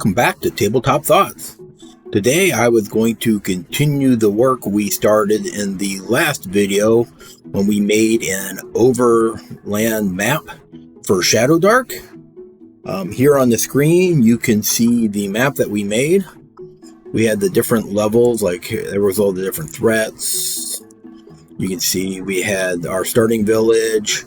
welcome back to Tabletop Thoughts. Today I was going to continue the work we started in the last video when we made an overland map for Shadowdark. Here on the screen you can see the map that we made. We had the different levels, like there was all the different threats. You can see we had our starting village.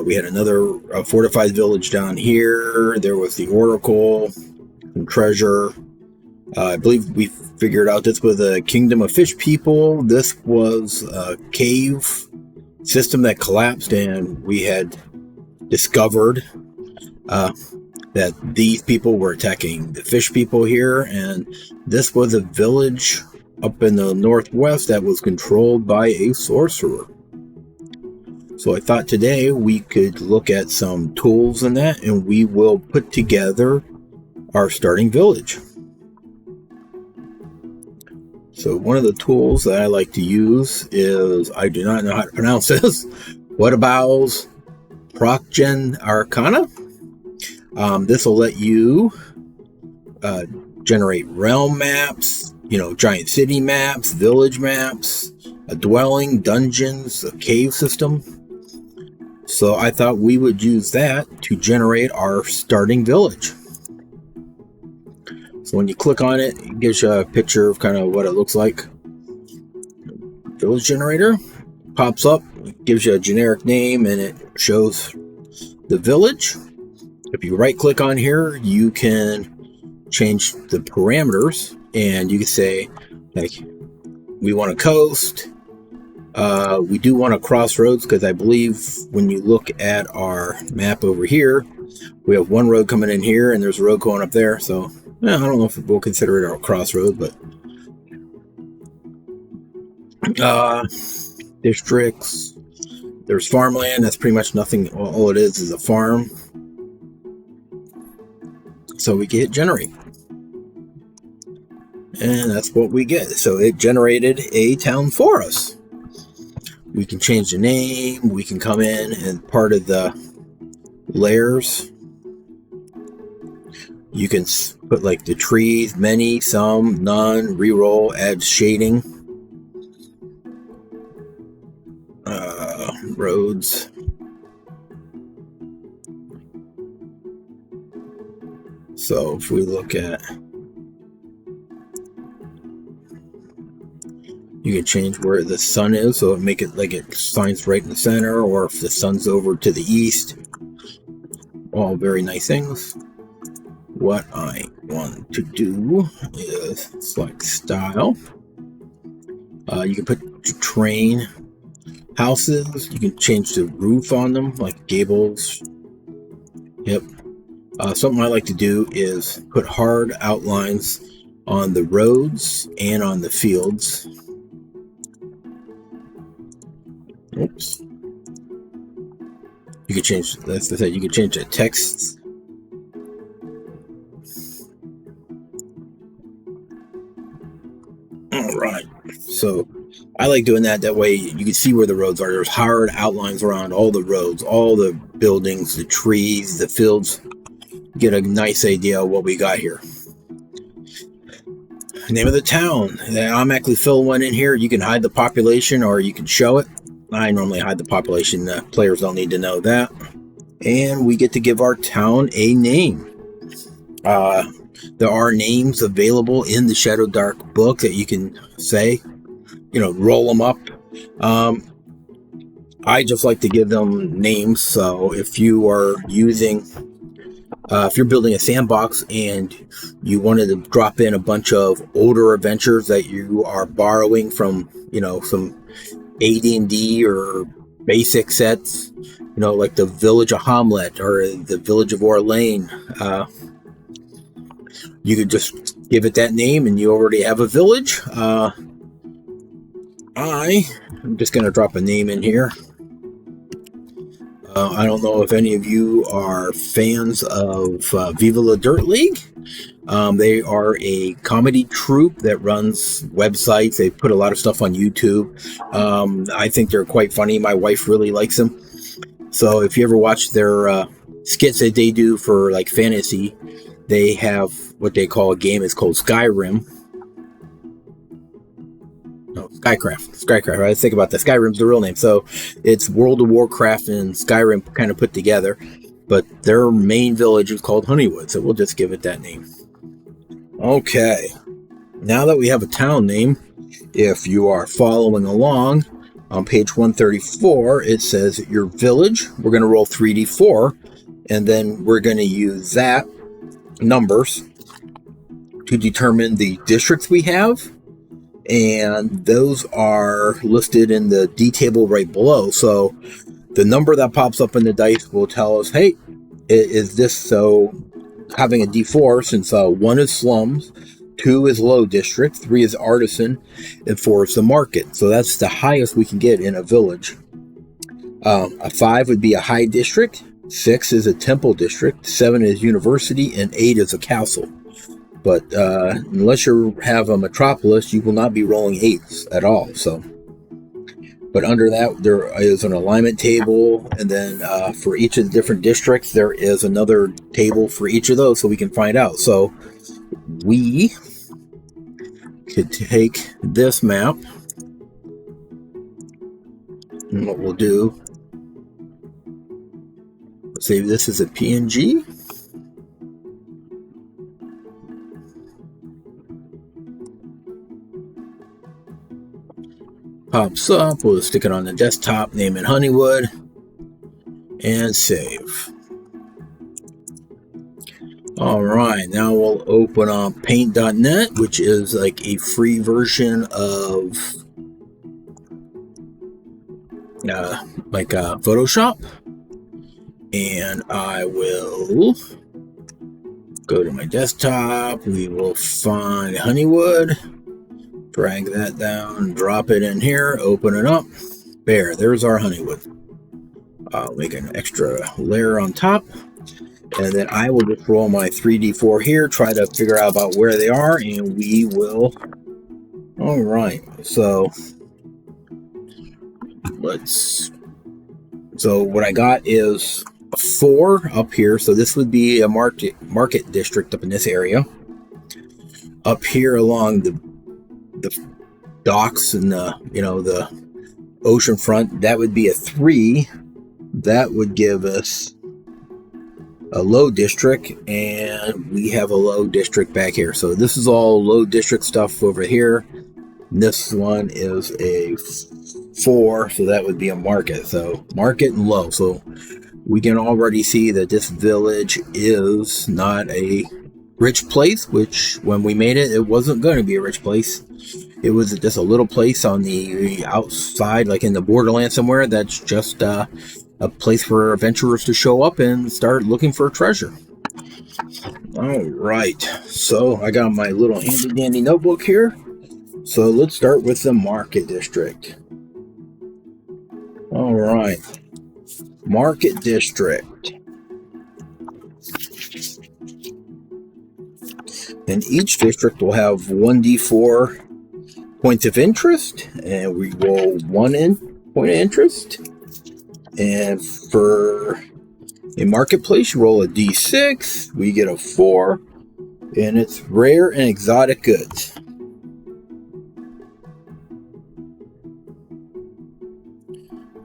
We had another fortified village down here. There was the oracle, some treasure. I believe we figured out this was a kingdom of fish people. This was a cave system that collapsed, and we had discovered that these people were attacking the fish people here, and this was a village up in the northwest that was controlled by a sorcerer. So I thought today we could look at some tools in that, and we will put together our starting village. So one of the tools that I like to use is, I do not know how to pronounce this, what about Procgen Arcana? This will let you generate realm maps, giant city maps, village maps, a dwelling, dungeons, a cave system. So I thought we would use that to generate our starting village. So when you click on it, it gives you a picture of kind of what it looks like. Village generator pops up, it gives you a generic name, and it shows the village. If you right click on here, you can change the parameters, and you can say, like, we want a coast. We do want a crossroads, because I believe when you look at our map over here, we have one road coming in here and there's a road going up there. So I don't know if we'll consider it our crossroad, but districts, there's farmland. That's pretty much nothing. All it is a farm. So we get generate, and that's what we get. So it generated a town for us. We can change the name. We can come in and part of the layers. You can put like the trees, many, some, none, reroll, add shading, roads. So if we look at, you can change where the sun is, so make it like it shines right in the center, or if the sun's over to the east. All very nice things. What I want to do is select style. You can put terrain, houses. You can change the roof on them, like gables. Yep. Something I like to do is put hard outlines on the roads and on the fields. Oops. You can change, that's the thing, you can change the text. Alright, so I like doing that. That way you can see where the roads are. There's hard outlines around all the roads, all the buildings, the trees, the fields. Get a nice idea of what we got here. Name of the town. I automatically fill one in here. You can hide the population or you can show it. I normally hide the population. Players don't need to know that. And we get to give our town a name. There are names available in the Shadowdark book that you can say, roll them up. I just like to give them names. So if you are using, if you're building a sandbox and you wanted to drop in a bunch of older adventures that you are borrowing from, some AD&D or basic sets, like the Village of Hamlet or the Village of Orlane, you could just give it that name and you already have a village. I'm just going to drop a name in here. I don't know if any of you are fans of Viva La Dirt League. They are a comedy troupe that runs websites. They put a lot of stuff on YouTube. I think they're quite funny. My wife really likes them. So if you ever watch their skits that they do for like fantasy, they have what they call a game. It's called Skyrim. No, Skycraft. Right? Think about that. Skyrim's the real name. So it's World of Warcraft and Skyrim kind of put together. But their main village is called Honeywood, so we'll just give it that name. Okay. Now that we have a town name, if you are following along, on page 134, it says your village. We're going to roll 3d4, and then we're going to use that numbers to determine the districts we have, and those are listed in the D table right below. So the number that pops up in the dice will tell us, hey, is this, so having a D4, since 1 is slums, 2 is low district, 3 is artisan, and 4 is the market. So that's the highest we can get in a village. A 5 would be a high district, 6 is a temple district, 7 is university, and 8 is a castle. But unless you have a metropolis, you will not be rolling 8s at all. So, but under that, there is an alignment table, and then for each of the different districts, there is another table for each of those, so we can find out. So we could take this map, and what we'll do, save this as a PNG. Pops up, we'll stick it on the desktop, name it Honeywood, and save. Alright, now we'll open up paint.net, which is like a free version of Photoshop. And I will go to my desktop, we will find Honeywood, drag that down, drop it in here, open it up. There's our Honeywood. I'll make an extra layer on top, and then I will just roll my 3d4 here, try to figure out about where they are, and we will. All right, so what I got is a 4 up here, so this would be a market district up in this area. Up here along the docks and the ocean front, that would be a 3. That would give us a low district, and we have a low district back here. So this is all low district stuff over here. This one is a 4, so that would be a market. So market and low. So we can already see that this village is not a rich place, which when we made it, it wasn't going to be a rich place. It was just a little place on the outside, like in the borderland somewhere, that's just a place for adventurers to show up and start looking for treasure. All right, so I got my little handy dandy notebook here. So let's start with the market district. All right, market district. And each district will have 1d4 points of interest, and we roll 1 point of interest. And for a marketplace, you roll a d6, we get a 4, and it's rare and exotic goods.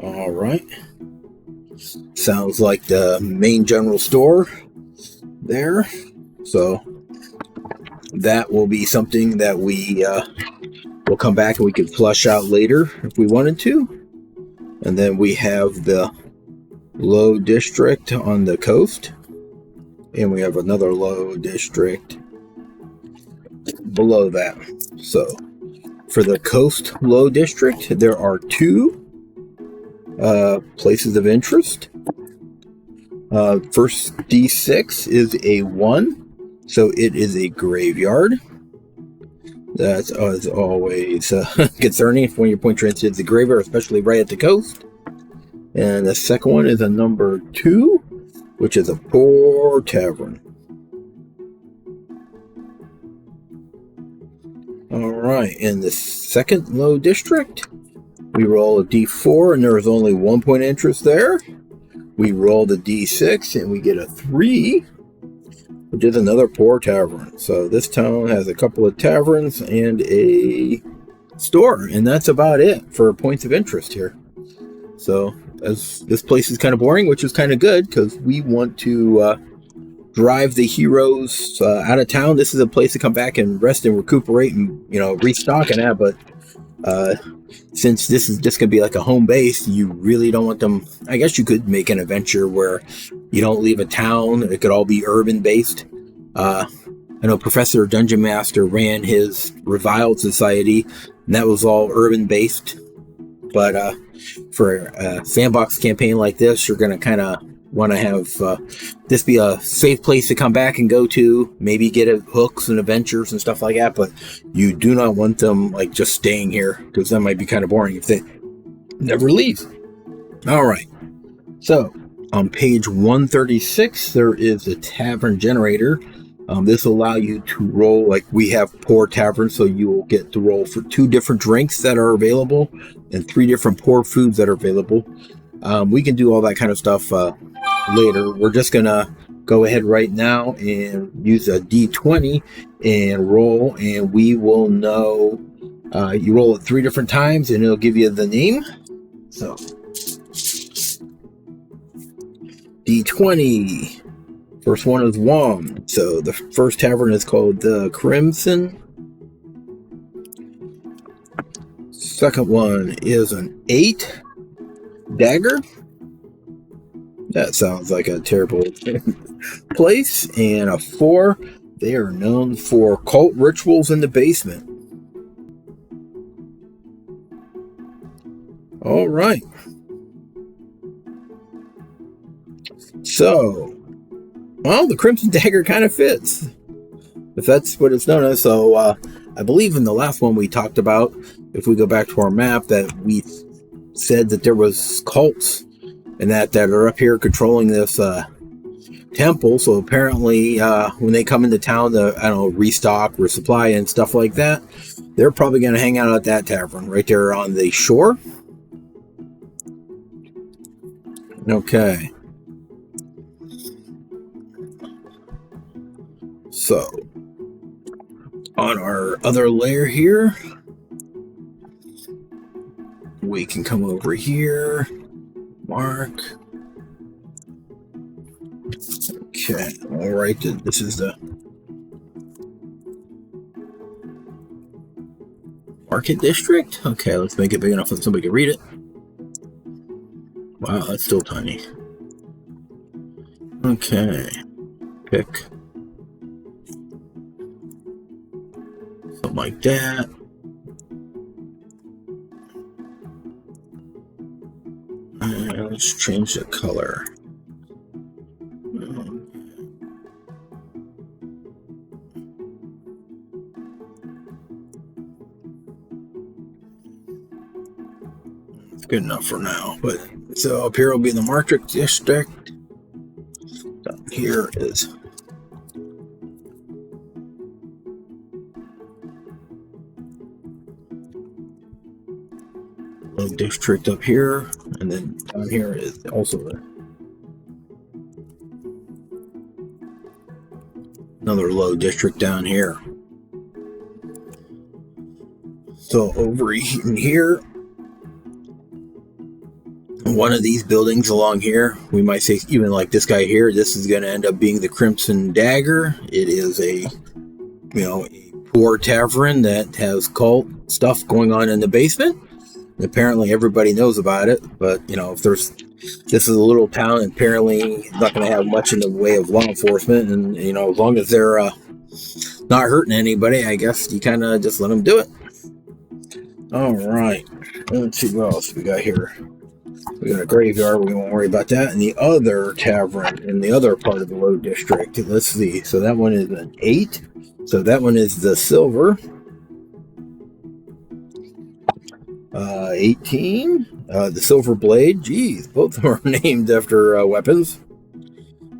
All right, sounds like the main general store there. So that will be something that we will come back and we can flush out later if we wanted to. And then we have the low district on the coast, and we have another low district below that. So for the coast low district, there are 2 places of interest. First D6 is a 1, so it is a graveyard. That's always concerning when your point transits into the graveyard, especially right at the coast. And the second one is a number 2, which is a poor tavern. All right, in the second low district, we roll a d4, and there is only 1 point interest there. We roll the d6, and we get a 3. which is another poor tavern. So this town has a couple of taverns and a store, and that's about it for points of interest here. So as this place is kind of boring, which is kind of good because we want to drive the heroes out of town. This is a place to come back and rest and recuperate and, you know, restock and that. But since this is just going to be like a home base, you really don't want them. I guess you could make an adventure where you don't leave a town. It could all be urban based. I know Professor Dungeon Master ran his Reviled Society, and that was all urban based. But for a sandbox campaign like this, you're going to kind of want to have this be a safe place to come back and go to, maybe get hooks and adventures and stuff like that, but you do not want them like just staying here, because that might be kind of boring if they never leave. All right, so on page 136 there is a tavern generator. This will allow you to roll, like we have pour taverns, so you will get to roll for 2 different drinks that are available and 3 different pour foods that are available. We can do all that kind of stuff later. We're just gonna go ahead right now and use a d20 and roll, and we will know. You roll it 3 different times and it'll give you the name. So d20. First one is 1. So the first tavern is called the Crimson. Second one is an 8. Dagger. That sounds like a terrible place. And a 4. They are known for cult rituals in the basement. All right. So, well, the Crimson Dagger kind of fits, if that's what it's known as. So, I believe in the last one we talked about, if we go back to our map, that we said that there was cults and that are up here controlling this temple. So apparently when they come into town to, I don't know, restock, resupply and stuff like that, they're probably going to hang out at that tavern right there on the shore. Okay. So on our other layer here, we can come over here, mark. Okay, all right, this is the market district. Okay, let's make it big enough that somebody can read it. Wow, that's still tiny. Okay, pick something like that. And let's change the color. It's good enough for now, but so up here will be the market district. Down here is low district up here, and then down here is also another low district down here. So over in here, one of these buildings along here, we might say even like this guy here, this is going to end up being the Crimson Dagger. It is a, you know, a poor tavern that has cult stuff going on in the basement. Apparently everybody knows about it, but you know, if there's, this is a little town, and apparently not going to have much in the way of law enforcement, and you know, as long as they're not hurting anybody, I guess you kind of just let them do it. All right, let's see what else we got here. We got a graveyard, we won't worry about that. And the other tavern in the other part of the low district, let's see, so that one is an 8, so that one is the silver. 18, the silver blade. Geez, both of them are named after weapons.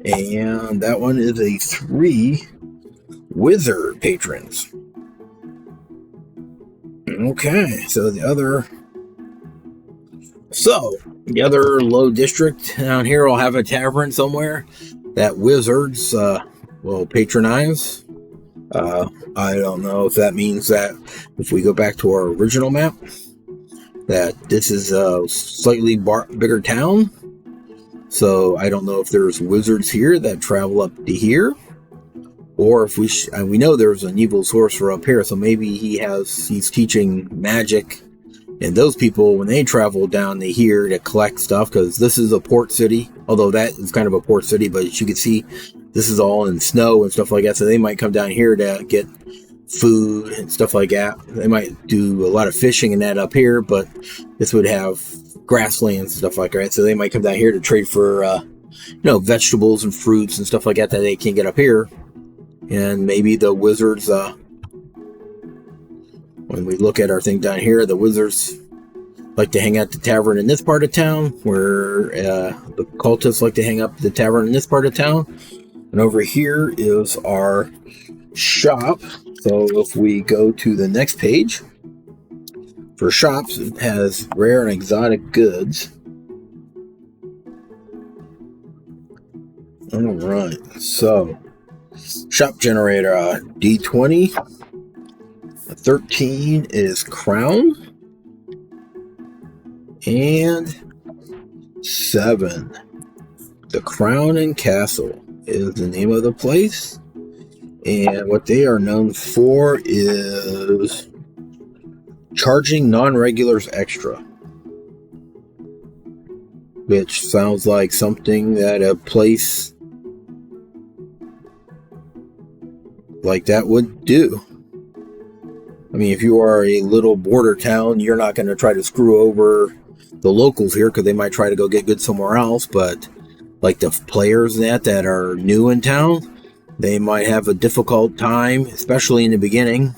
And that one is a 3, wizard patrons. Okay, so the other low district down here will have a tavern somewhere that wizards will patronize. I don't know if that means that if we go back to our original map, that this is a slightly bigger town. So I don't know if there's wizards here that travel up to here, or if we know there's an evil sorcerer up here. So maybe he's teaching magic, and those people, when they travel down to here to collect stuff, because this is a port city, although that is kind of a port city, but as you can see, this is all in snow and stuff like that. So they might come down here to get food and stuff like that. They might do a lot of fishing and that up here, but this would have grasslands and stuff like that. So they might come down here to trade for, vegetables and fruits and stuff like that they can't get up here. And maybe the wizards, when we look at our thing down here, the wizards like to hang out at the tavern in this part of town, where the cultists like to hang up at the tavern in this part of town. And over here is our shop. So if we go to the next page, for shops, it has rare and exotic goods. All right, so shop generator, D20. 13 is crown. And 7. The Crown and Castle is the name of the place. And what they are known for is charging non-regulars extra, which sounds like something that a place like that would do. I mean, if you are a little border town, you're not going to try to screw over the locals here, because they might try to go get goods somewhere else. But like the players that are new in town, they might have a difficult time, especially in the beginning.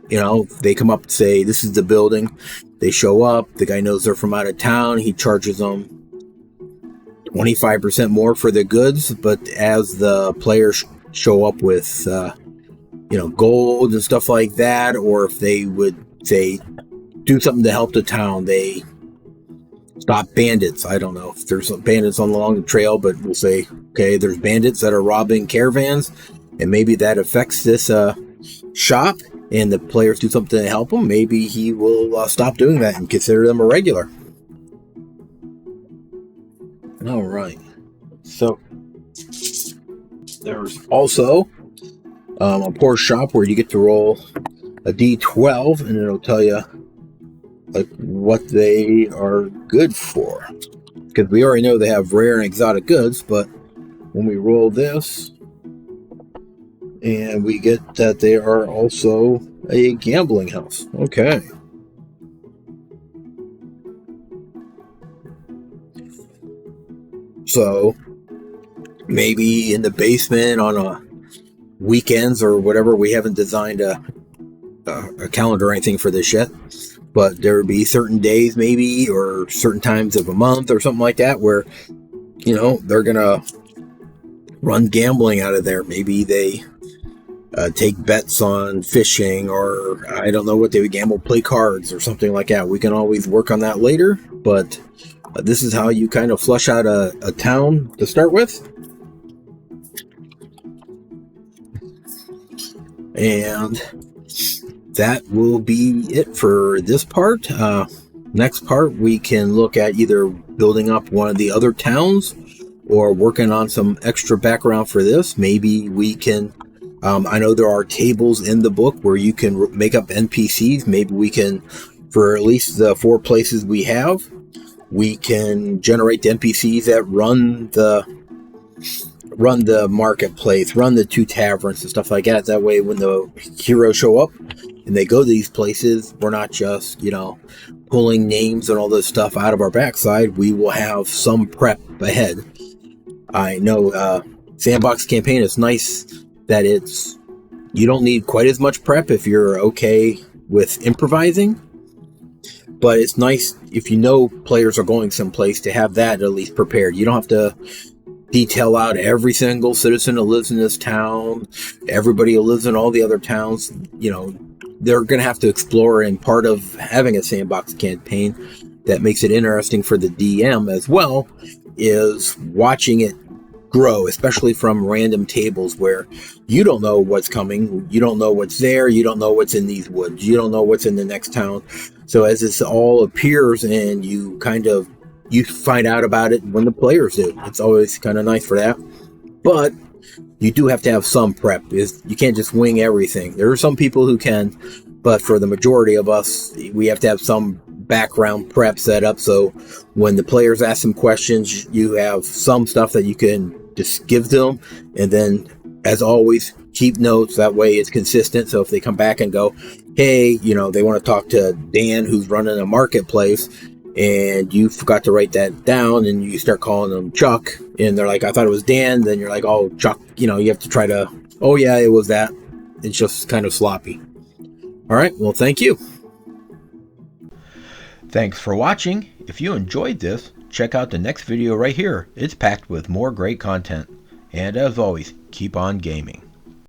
You know, they come up and say, this is the building. They show up. The guy knows they're from out of town. He charges them 25% more for the goods. But as the players show up with, gold and stuff like that, or if they would say, do something to help the town, they stop bandits. I don't know if there's some bandits along the trail, but we'll say, okay, there's bandits that are robbing caravans, and maybe that affects this shop, and the players do something to help him. Maybe he will stop doing that and consider them a regular. All right. So there's also a poor shop where you get to roll a D12, and it'll tell you like what they are good for, because we already know they have rare and exotic goods. But when we roll this, and we get that they are also a gambling house. Okay. So maybe in the basement on a weekends or whatever, we haven't designed a calendar or anything for this yet, but there would be certain days maybe, or certain times of a month or something like that, where they're gonna run gambling out of there. Maybe they take bets on fishing, or I don't know what they would gamble, play cards or something like that. We can always work on that later, but this is how you kind of flush out a town to start with. And that will be it for this part. Next part, we can look at either building up one of the other towns or working on some extra background for this. Maybe we can, I know there are tables in the book where you can make up NPCs. Maybe we can, for at least the 4 places we have, we can generate the NPCs that run the marketplace, run the 2 taverns and stuff like that. That way when the heroes show up and they go to these places, we're not just, pulling names and all this stuff out of our backside. We will have some prep ahead. I know sandbox campaign is nice that you don't need quite as much prep if you're okay with improvising. But it's nice if players are going someplace to have that at least prepared. You don't have to detail out every single citizen that lives in this town, everybody who lives in all the other towns. They're going to have to explore, and part of having a sandbox campaign that makes it interesting for the DM as well is watching it grow, especially from random tables where you don't know what's coming, you don't know what's there, you don't know what's in these woods, you don't know what's in the next town. So as this all appears and you find out about it when the players do. It's always kind of nice for that. But you do have to have some prep. You can't just wing everything. There are some people who can, but for the majority of us, we have to have some background prep set up, so when the players ask some questions, you have some stuff that you can just give to them. And then, as always, keep notes. That way it's consistent. So if they come back and go, hey, they want to talk to Dan who's running a marketplace, and you forgot to write that down, and you start calling them Chuck, and they're like, I thought it was Dan. Then you're like, oh, Chuck, you have to try to, oh yeah, it was that. It's just kind of sloppy. All right, well, thank you. Thanks for watching. If you enjoyed this, check out the next video right here. It's packed with more great content. And as always, keep on gaming.